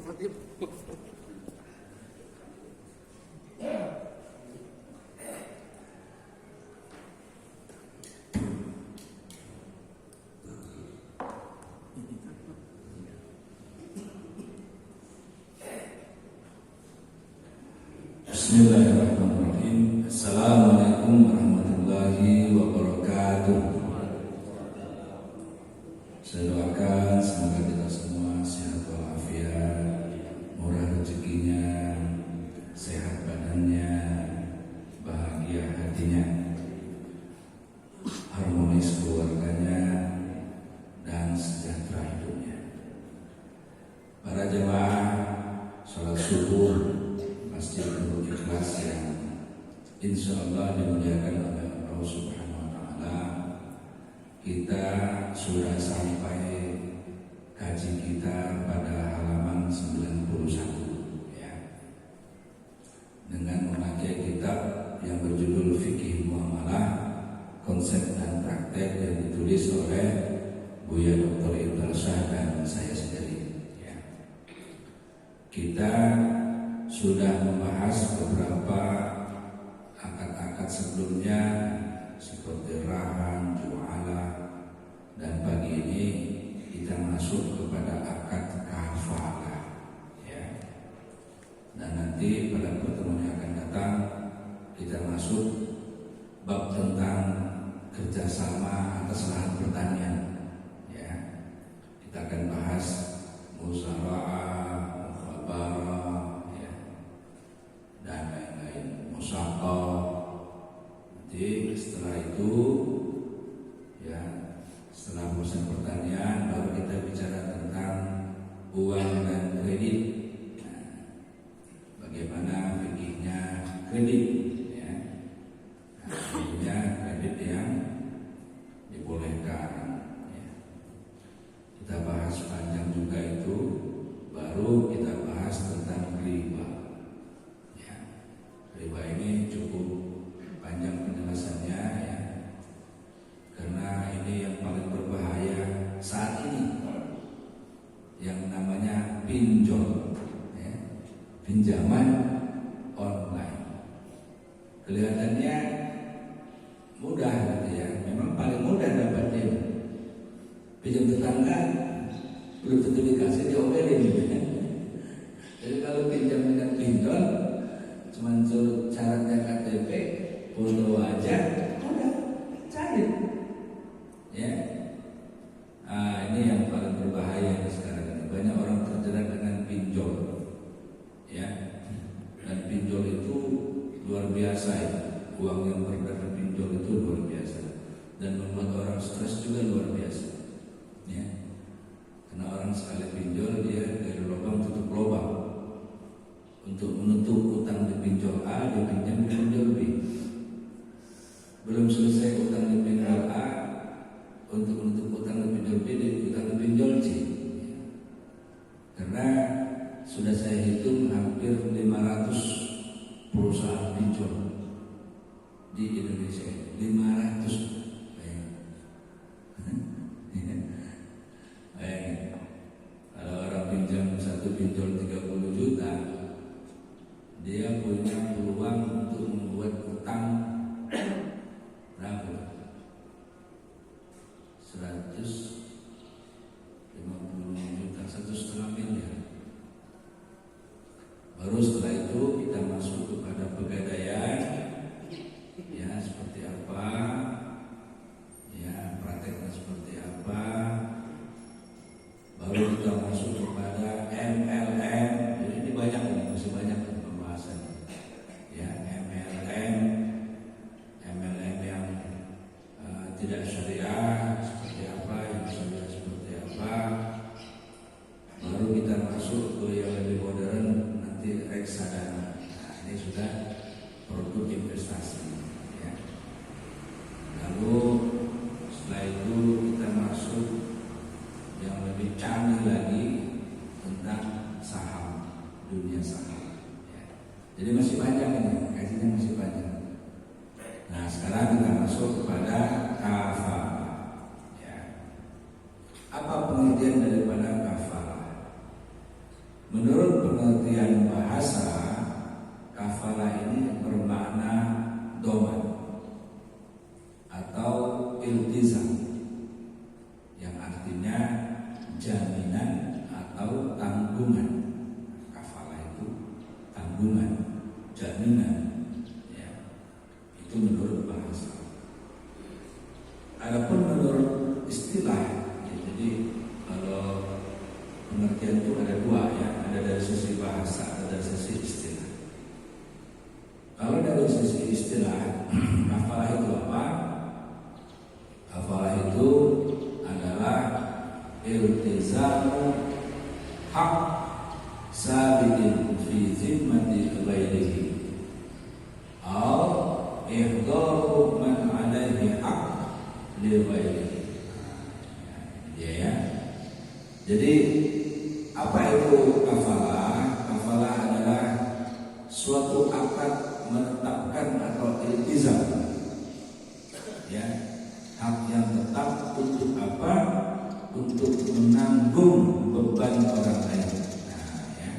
Bismillahirrahmanirrahim. Assalamualaikum warahmatullahi wabarakatuh. Saya doakan semoga kita semua sehat walafiat, murah rezekinya, sehat badannya, bahagia hatinya, harmonis keluarganya, dan sejahtera hidupnya. Para jemaah salat subuh Masjid Nurul Ikhlas yang insya Allah dimuliakan oleh Allah Subhanahu Wa Taala, kita sudah sampai kaji kita pada halaman 91 ya, dengan memakai kitab yang berjudul Fikih Muamalah, Konsep dan Praktek, yang ditulis oleh Buya Dr. Ibnu Syah dan saya sendiri ya. Kita sudah membahas beberapa akad-akad sebelumnya seperti rahan, jualah, dan pagi ini kita masuk kepada akad kafalah ya. Dan nanti pada pertemuan yang akan datang kita masuk bab tentang kerjasama atas lahan pertanian ya. Kita akan bahas musyawarah, mukhabarah dan lain-lain, musyawarah. Nanti setelah itu ya, setelah urusan pertanian baru kita bicara tentang uang dan kredit. Nah, bagaimana fikihnya kredit ya. Nah, fikihnya kredit yang dibolehkan ya. Kita bahas panjang juga itu, baru kita bahas tentang riba. Riba ini cukup panjang penjelasannya ya, karena ini yang paling berbahaya saat ini, yang namanya pinjol ya, pinjaman online. Kelihatannya mudah gitu ya, memang paling mudah dapatnya. Pinjam tetangga belum tentu dikasih, diomelin gitu ya. Jadi kalau pinjam dengan pinjol cuman suruh syaratnya KTP, foto wajah, udah cair ya. Ini yang paling berbahaya sekarang ini. Banyak orang terjerat dengan pinjol ya. Dan pinjol itu luar biasa ya. Uang yang beredar di pinjol itu luar biasa, dan membuat orang stres juga luar biasa ya. Karena orang sekali pinjol, dia dari lubang tutup lubang. Untuk menutup utang di pinjol A, dia pinjam di pinjol B. Belum selesai utang di pinjol A, untuk menutup utang di pinjol B, dia utang di pinjol C. Karena sudah saya hitung hampir 500 perusahaan pinjol di Indonesia. 500. Kalau orang pinjam satu pinjol 30 juta, dia punya peluang untuk membuat utang berapa? 150 juta, 1,5 miliar. Baru setelah itu kita masuk kepada pegadaian ya, seperti apa ya, prakteknya seperti apa. Baru kita masuk kepada MLM. Jadi ini banyak, ini masih banyak pembahasan ya. MLM yang tidak syariah seperti apa, yang syariah seperti apa. Baru kita masuk ke yang lebih modern, nanti reksadana. Nah, ini sudah produk investasi ya. Lalu setelah itu kita masuk yang lebih canggih lagi tentang saham, dunia saham ya. Jadi masih banyak ini, kajiannya masih banyak. Nah sekarang kita masuk kepada kafalah ya. Apa pengertian daripada kafalah? Menurut pengertian bahasa, kafalah ini bermakna doman atau iltizam, yang artinya jaminan atau tanggungan. Kafalah itu tanggungan, jaminan, ya. Itu menurut bahasa. Adapun menurut istilah, ya, jadi kalau pengertian itu ada dua, ya, ada dari sisi bahasa, ada dari sisi istilah. Kalau dari sisi istilah, kafalah itu apa? Kafalah itu adalah iltizamu hak sabitin fi zimmati ghairihi atau ihdaru man alaihi hak li ghairihi. Ya. Jadi apa itu kafalah? Kafalah adalah suatu akad menetapkan atau iltizam, ya, hak yang tetap untuk apa? Untuk menanggung beban orang lain. Nah, ya,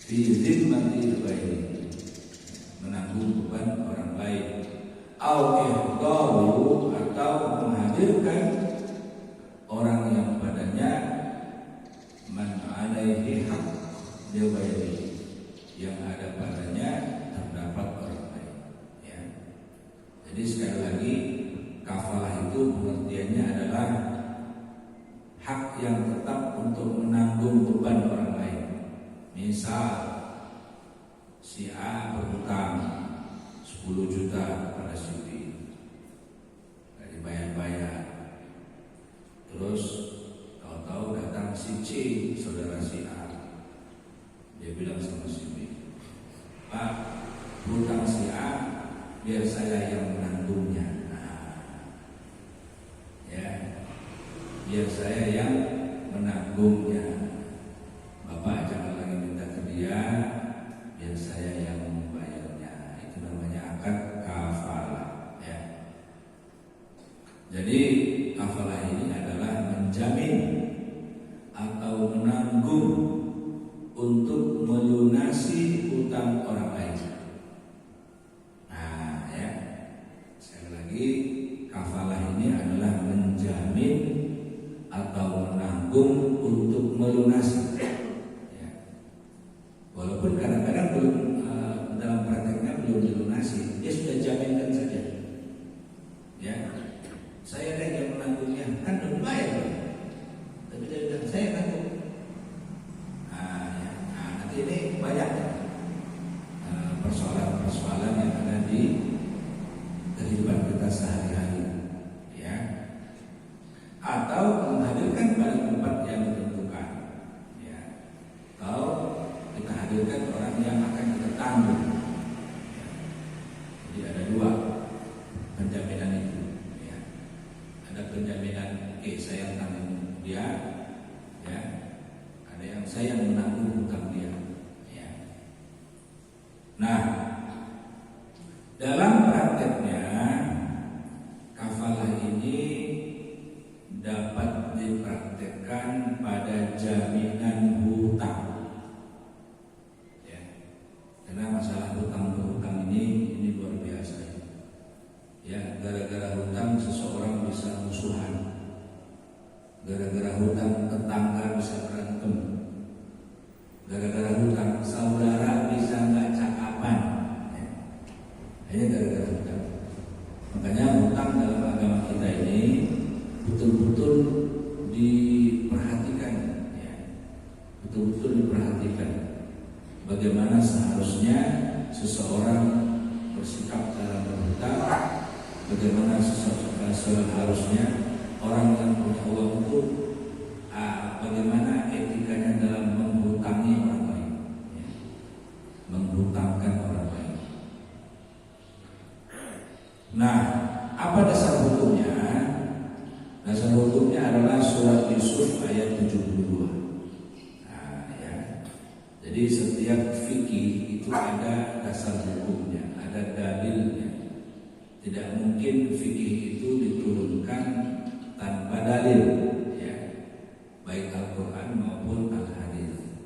fi zimmati ghairi, menanggung beban orang lain. Au ihdaru, atau menghadirkan orang yang padanya man alaihi haq li ghairi, yang ada padanya terdapat orang lain, ya. Jadi sekali lagi, kafalah itu pengertiannya adalah hak yang tetap untuk menanggung beban orang lain. Misal si A berhutang 10 juta pada si B, nggak dibayar-bayar. Terus tahu-tahu datang si C, saudara si A. Dia bilang sama si B, Pak, hutang si A biar saya yang menanggungnya. Nah, ya, biar saya yang menanggungnya. Bapak jangan lagi minta ke dia, biar saya yang membayarnya. Itu namanya akad kafalah, ya. Jadi kafalah ini adalah menjamin atau menanggung untuk melunasi hutang orang lain. Nah, ya, sekali lagi, kafalah ini adalah menjamin atau menanggung untuk melunasi, ya. Walaupun kadang-kadang belum, dalam prakteknya belum dilunasi, dia sudah jaminkan saja, ya. Saya ada yang menanggungnya, kan belum bayar, tapi dia bilang saya tanggung. Nanti ini banyak persoalan-persoalan yang ada di kehidupan kita sehari-hari, ya. Atau menghadirkan pada tempat yang ditentukan, ya. Atau kita hadirkan orang yang akan kita tanggung, ya. Jadi ada dua penjaminan itu, ya. Ada penjaminan saya tanggung dia, ya. Ada yang saya menanggung hutang dia, ya. Nah, dalam prakteknya kafalah ini dapat dipraktekkan pada jaminan hutang, ya. Karena masalah hutang berhutang ini luar biasa, ya. Gara-gara hutang seseorang bisa musuhan. Gara-gara hutang tetangga bisa berantem. Gara-gara hutang saudara bisa nggak cakapan, ya. Hanya gara-gara hutang. Makanya hutang dalam agama kita ini betul-betul diperhatikan, ya. Betul-betul diperhatikan. Bagaimana seharusnya seseorang bersikap dalam berhutang, bagaimana seharusnya orang yang punya uang itu bagaimana etikanya dalam menghutangi orang lain, ya. Menghutangkan orang lain. Nah, apa dasar hukumnya? Dasar hukumnya adalah surat Yusuf ayat 72. Nah, ya. Jadi setiap fikih itu ada dasar hukumnya, ada dalilnya. Tidak mungkin fikih itu diturunkan tanpa dalil, ya, baik Al-Quran maupun Al-Hadis.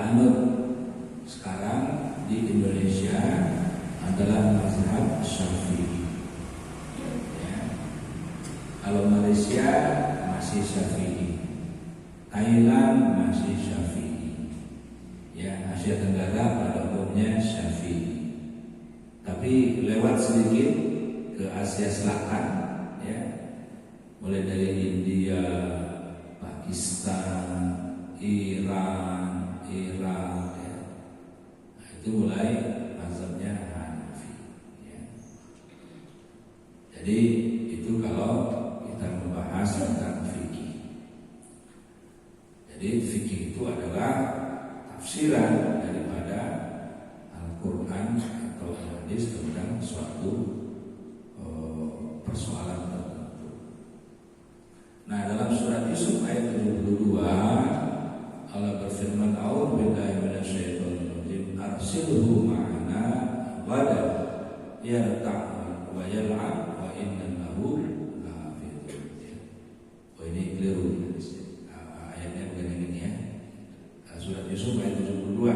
anut sekarang di Indonesia adalah mazhab Syafi'i. Ya. Kalau Malaysia masih Syafi'i, Thailand masih Syafi'i, ya Asia Tenggara pada umumnya Syafi'i. Tapi lewat sedikit ke Asia Selatan, ya mulai dari India, Pakistan, Iran, Irak, ya. Nah, itu mulai mazhabnya Hanafi. Ya. Jadi itu kalau kita membahas tentang fikih. Jadi fikih itu adalah tafsiran daripada Al-Quran atau hadis tentang suatu persoalan tertentu. Nah, dalam surat Yusuf ayat 72 Allah berfirman, "A'udzu billahi minasyaitonir rajim. Arsilhu ma'ana ghadan yarta' wa yal'ab wa inna lahu lahafizun." Oh, ini keliru. Ayatnya bukan yang ini ya. Surat Yusuf ayat 72.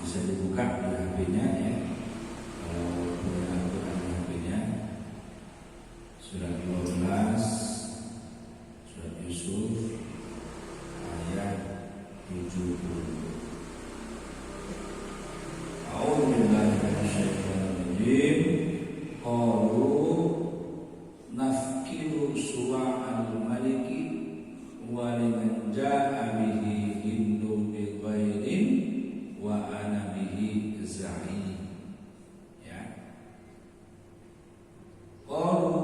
Bisa dibuka di HP-nya ya. Kalau punya Al-Quran di HP-nya. Surat 12 Surat Yusuf ayat 70. A'udzu billahi minasyaitonir rajim. Qalu nafkiru suwa'al maliki wa liman ja'a bihi hindu bi ghairin wa ana bihi za'im. Ya. Qalu,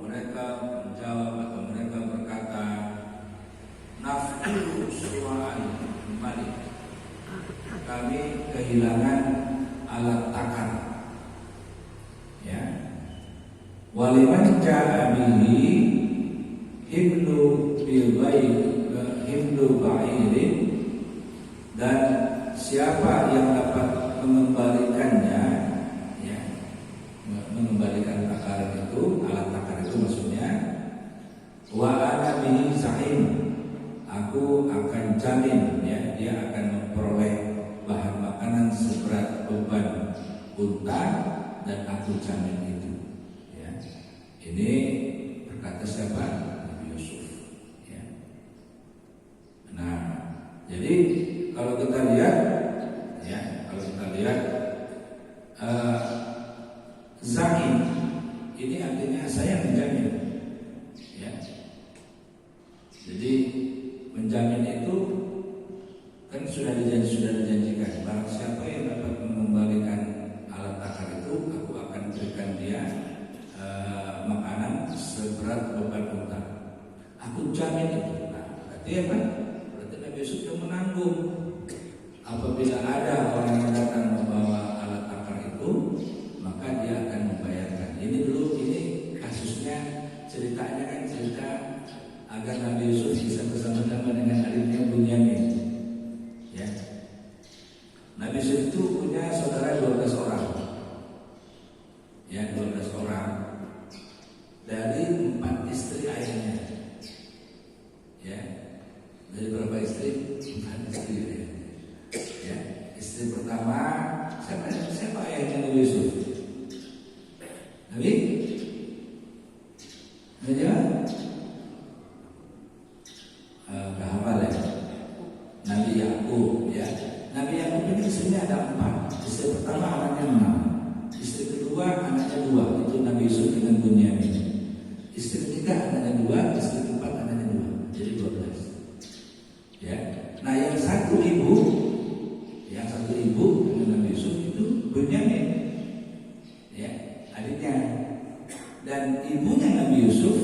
mereka menjawab atau mereka berkata, nafkiru suwa'al malik, kami kehilangan alat takar. Ya. Waliman ja'a bihi himlu ba'irin, dan siapa yang dapat mengembalikannya, ya, mengembalikan takaran itu, alat takar itu maksudnya, wa ana bihi za'im, aku akan jamin, ya, dia akan memperoleh bahan makanan seberat beban unta, dan aku jamin itu. Ya. Ini berkata siapa? Nabi Yusuf. Ya. Nah, jadi kalau kita lihat, ya, zaim ini artinya saya menjamin. Ya. Jadi menjamin itu kan sudah dijanjikan, barang siapa yang dapat mengembalikan alat takar itu, aku akan berikan dia makanan seberat beban unta. Aku jamin itu. Nah, berarti apa? Berarti Nabi Yusuf yang menanggung. Apabila ada orang yang datang membawa alat takar itu, maka dia akan membayarkan. Ini dulu, ini kasusnya, ceritanya kan cerita agar Nabi Yusuf bisa bersama-sama dengan adiknya Bunyamin. Ya. Nabi Yusuf itu punya saudara 12 orang. Ya, 12 orang. Dari 4 istri ayahnya. Ya. Dari berapa istri? 4 istri ya. Ya. Istri pertama siapa ayahnya Nabi Yusuf? Nabi? Nabi? Gak hafal ya. Nabi Yakub, ya. Nabi Yakub ini istrinya ada 4. Istri pertama anaknya 6. Istri kedua anaknya 2. Itu Nabi Yusuf dengan Bunyamin. Istri ketiga anaknya 2. Istri keempat anaknya 2. Jadi 12. Ya. Nah, yang satu ibu dengan Nabi Yusuf itu Bunyamin. Ya, adiknya. Dan ibunya Nabi Yusuf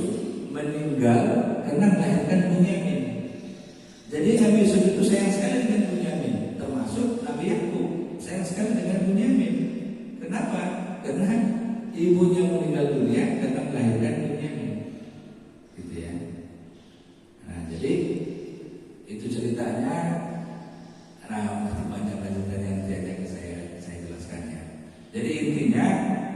meninggal karena melahirkan Bunyamin. Jadi Nabi Yusuf itu sayang sekali dengan Bunyamin, termasuk Nabi Yakub sayang sekali dengan Bunyamin. Kenapa? Karena ibunya meninggal dunia karena melahirkan Bunyamin. Gitu ya. Nah, jadi itu ceritanya. Nah, masih banyak lanjutan yang tidak saya jelaskan ya. Jadi intinya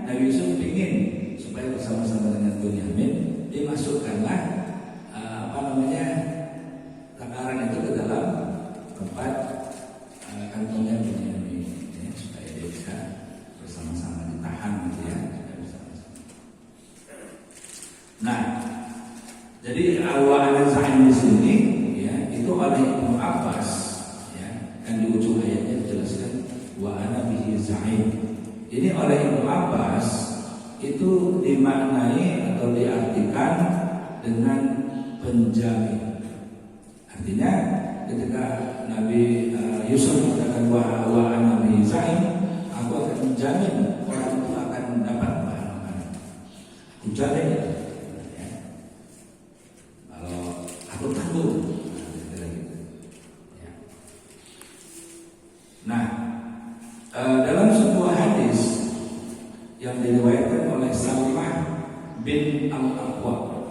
Nabi Yusuf ingin supaya bersama-sama dengan Bunyamin dimasukkanlah takaran itu ke dalam tempat Nah, jadi wa ana za'im di sini ya itu oleh Ibnu Abbas ya, kan di ujung ayatnya dijelaskan wa ana bihi za'im. Ini oleh Ibnu Abbas itu dimaknai atau diartikan dengan penjamin. Artinya ketika Nabi Yusuf mengatakan wa ana bihi za'im, aku akan menjamin orang itu akan mendapat bahan makanan. Aku jamin itu. Aku tangguh. Nah, dalam sebuah hadis yang diriwayatkan oleh Salimah bin Al-Aqwa,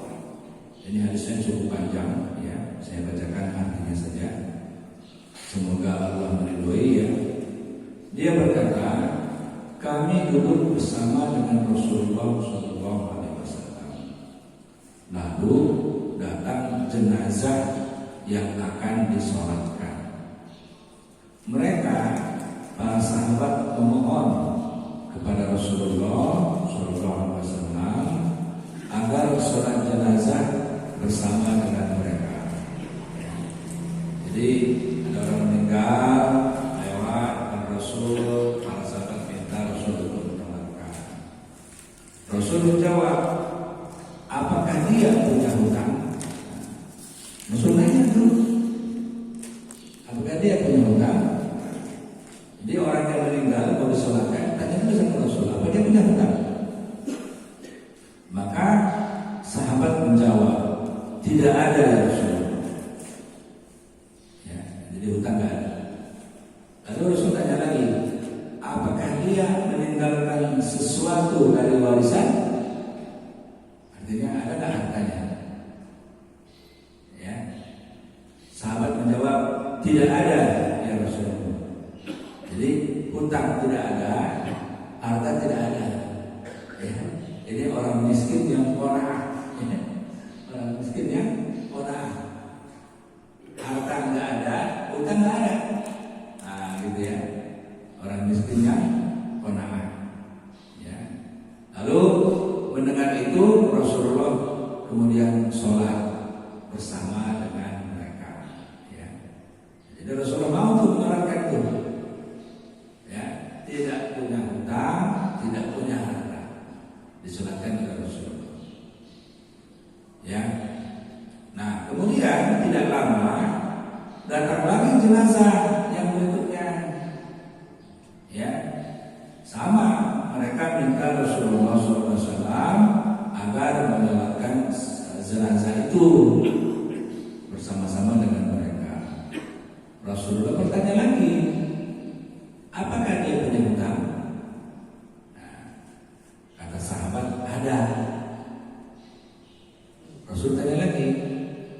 ini hadisnya cukup panjang, ya. Saya bacakan artinya saja. Semoga Allah meridhoi ya. Dia berkata, kami duduk bersama dengan Rasulullah SAW. Lalu datang jenazah yang akan disolatkan. Mereka para sahabat memohon kepada Rasulullah SAW agar sholat jenazah bersama dengan mereka. Jadi ada orang meninggal lewat dan Rasul, para sahabat minta Rasul untuk mendoakan. Rasul menjawab, apakah dia punya hutang? Rasul nanya dulu, apakah dia punya hutang? Jadi orang yang meninggal mau disolatkan, tanya dulu sama Rasul, apa dia punya hutang? Maka sahabat menjawab, tidak ada ya Rasul. Ya, jadi hutang tidak ada. Lalu Rasul tanya lagi, apakah dia meninggalkan sesuatu dari warisan? Artinya ada nggak hartanya? Ya, sahabat menjawab tidak ada ya Rasulullah. Jadi hutang tidak ada, harta tidak ada. Ya, ini orang miskin yang qanaah. Ya, orang miskin yang qanaah. Harta nggak ada, hutang nggak ada. Nah, gitu ya. Orang miskin yang qanaah. Ya. Lalu mendengar itu Rasulullah kemudian sholat bersama dengan mereka. Ya. Jadi Rasulullah mau untuk menerangkan itu. Ya, tidak punya hutang, tidak punya harta, disolatkan oleh Rasulullah. Ya. Nah, kemudian tidak lama datang lagi jenazah yang berikutnya. Ya, sama. Mereka minta Rasulullah SAW agar menyolatkan jenazah itu bersama-sama dengan mereka. Rasulullah bertanya lagi, apakah dia punya hutang? Nah, kata sahabat, ada. Rasul tanya lagi,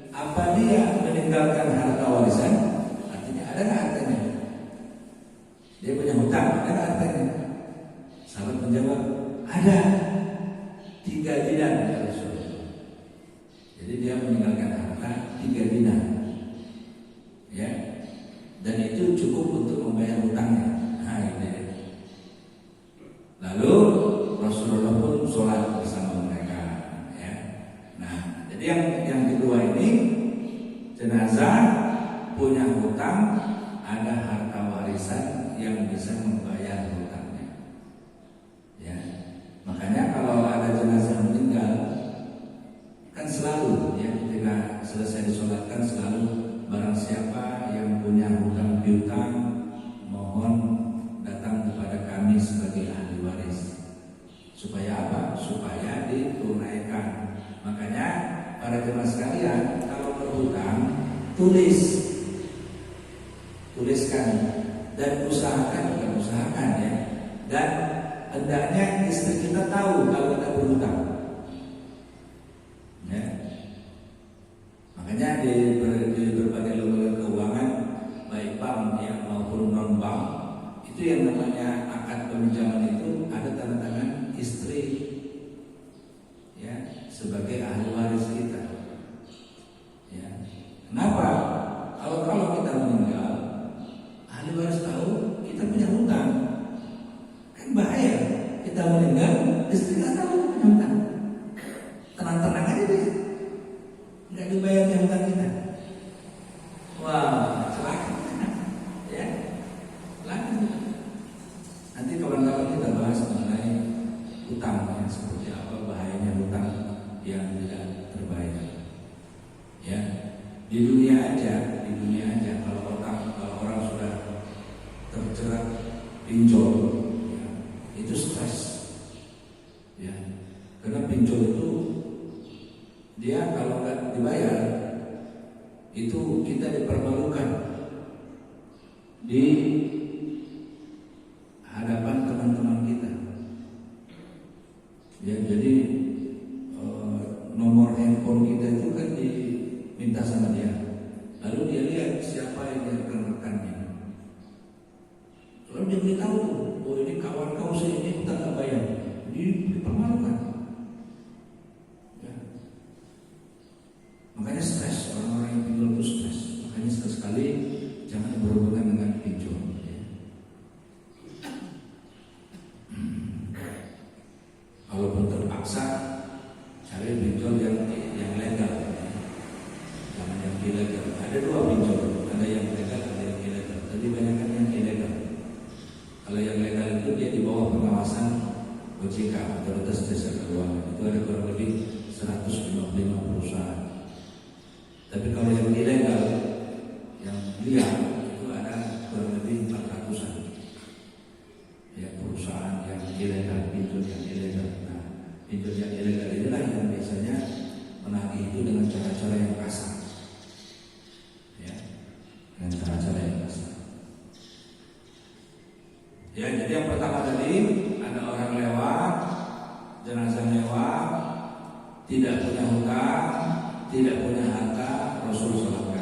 apa dia meninggalkan harta warisan? Artinya ada nggak hartanya? Dia punya hutang, ada nggak hartanya? Sahabat menjawab, ada 3 dinar ya Rasulullah. Jadi dia meninggalkan harta 3 dinar, ya, dan itu cukup untuk membayar hutangnya. Nah, ini ya. Lalu Rasulullah pun sholat bersama mereka, ya. Nah, jadi yang kedua ini jenazah punya hutang, ada harta warisan yang bisa membayar hutangnya. Ya, makanya kalau ada jenazah meninggal, kan selalu ya ketika selesai disolatkan selalu barang siapa yang punya hutang piutang mohon datang kepada kami sebagai ahli waris. Supaya apa? Supaya ditunaikan. Makanya para jemaah sekalian kalau berhutang tuliskan dan usahakan ya, dan hendaknya istri kita tahu kalau kita berhutang. Ya. Makanya di berbagai lembaga keuangan baik bank ya maupun non bank itu yang namanya akad peminjaman itu ada tanda tangan istri ya sebagai ahli waris kita. Ya. Kenapa? Kalau kita meninggal, ahli waris tahu kita punya hutang. Bahaya kita meninggal istri nggak tahu punya hutang, tenang-tenang nggak dibayarnya hutang kita. Wah, celaka. Ya, celaka. Nanti kawan-kawan kita bahas mengenai hutang, ya, seperti apa bahayanya hutang yang tidak terbayar. Ya, di dunia aja kalau orang sudah terjerat pinjol, ya, itu stres. Ya, karena pinjol itu dia kalau nggak dibayar itu kita dipermalukan di hadapan teman-teman kita. Ya, jadi nomor handphone kita itu kan diminta sama dia. Lalu dia lihat siapa yang dia rekan-rekannya. Lalu dia beritahu, oh ini kawan kau sih, ini kita nggak bayar, dipermalukan. Ya. Makanya stres, orang-orang yang pinjol itu stres. Makanya sekali-sekali jangan berhubungan dengan pinjol. Ya. Walaupun terpaksa, cari pinjol yang legal, jangan yang ilegal. Ada dua pinjol, ada yang legal, ada yang ilegal. Tadi banyakkan yang ilegal. Kalau yang legal itu dia di bawah pengawasan OJK, Otoritas Jasa Keuangan. Itu ada kurang lebih 155 perusahaan. Tapi kalau yang ilegal, yang liar, itu ada kurang lebih 400-an. Ya, perusahaan yang ilegal, pinjol yang ilegal. Nah, pinjol yang ilegal inilah yang biasanya menagih itu dengan cara-cara yang kasar. Ya, dengan cara-cara yang kasar. Ya, jadi yang pertama tadi ada orang lewat, jenazah lewat, tidak punya hutang, tidak punya harta, Rasul SAW